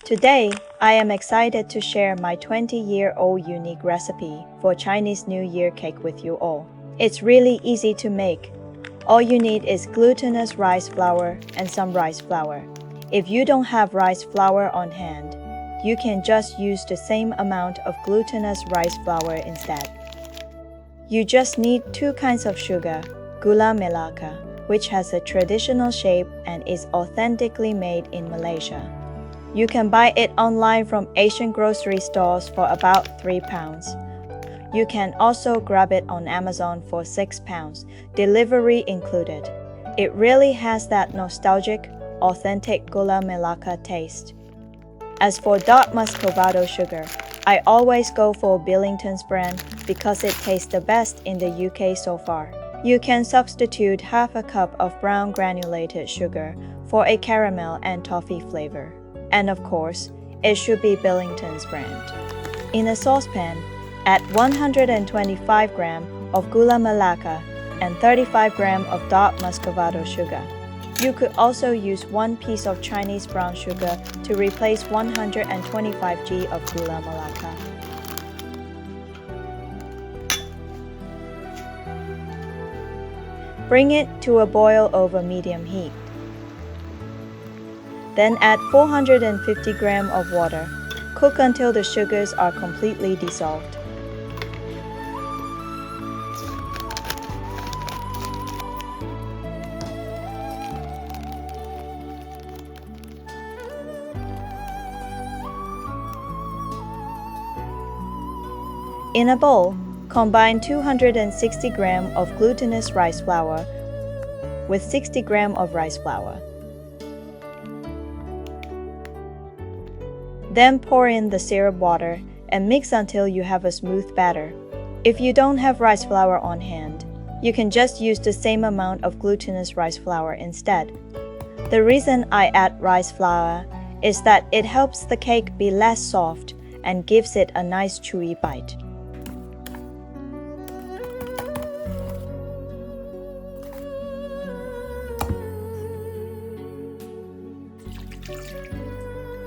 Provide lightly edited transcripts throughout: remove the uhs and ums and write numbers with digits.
Today, I am excited to share my 20-year-old unique recipe for Chinese New Year cake with you all. It's really easy to make. All you need is glutinous rice flour and some rice flour. If you don't have rice flour on hand, you can just use the same amount of glutinous rice flour instead. You just need two kinds of sugar, gula Melaka, which has a traditional shape and is authentically made in Malaysia. You can buy it online from Asian grocery stores for about £3. You can also grab it on Amazon for £6, delivery included. It really has that nostalgic, authentic gula Melaka taste. As for dark muscovado sugar, I always go for Billington's brand because it tastes the best in the UK so far. You can substitute half a cup of brown granulated sugar for a caramel and toffee flavor. And of course, it should be Billington's brand. In a saucepan, add 125 grams of gula Melaka and 35 grams of dark muscovado sugar. You could also use 1 piece of Chinese brown sugar to replace 125 g of gula Melaka. Bring it to a boil over medium heat. Then add 450 grams of water. Cook until the sugars are completely dissolved. In a bowl, combine 260 grams of glutinous rice flour with 60 grams of rice flour. Then pour in the syrup water and mix until you have a smooth batter. If you don't have rice flour on hand, you can just use the same amount of glutinous rice flour instead. The reason I add rice flour is that it helps the cake be less soft and gives it a nice chewy bite.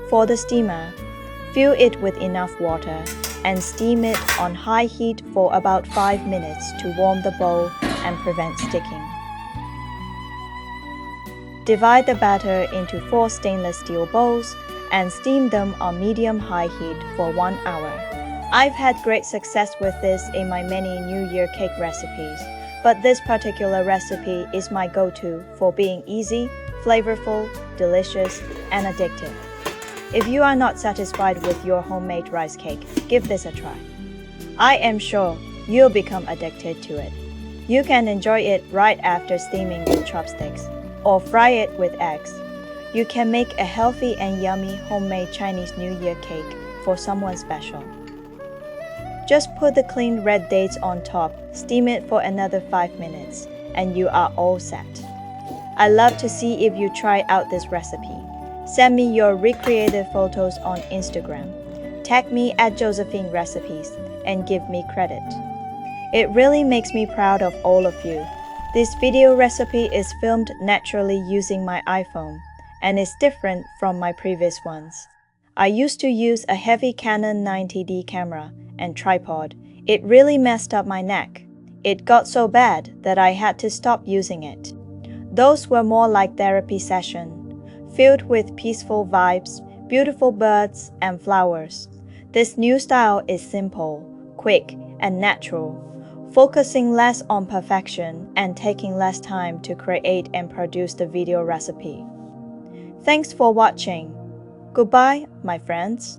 For the steamer, fill it with enough water and steam it on high heat for about 5 minutes to warm the bowl and prevent sticking. Divide the batter into 4 stainless steel bowls and steam them on medium-high heat for 1 hour. I've had great success with this in my many New Year cake recipes, but this particular recipe is my go-to for being easy, flavorful, delicious, and addictive. If you are not satisfied with your homemade rice cake, give this a try. I am sure you'll become addicted to it. You can enjoy it right after steaming with chopsticks, or fry it with eggs. You can make a healthy and yummy homemade Chinese New Year cake for someone special. Just put the cleaned red dates on top, steam it for another 5 minutes, and you are all set. I'd love to see if you try out this recipe. Send me your recreated photos on Instagram. Tag me at Josephine Recipes and give me credit. It really makes me proud of all of you. This video recipe is filmed naturally using my iPhone and is different from my previous ones. I used to use a heavy Canon 90D camera and tripod. It really messed up my neck. It got so bad that I had to stop using it. Those were more like therapy sessions, filled with peaceful vibes, beautiful birds, and flowers. This new style is simple, quick, and natural, focusing less on perfection and taking less time to create and produce the video recipe. Thanks for watching. Goodbye, my friends.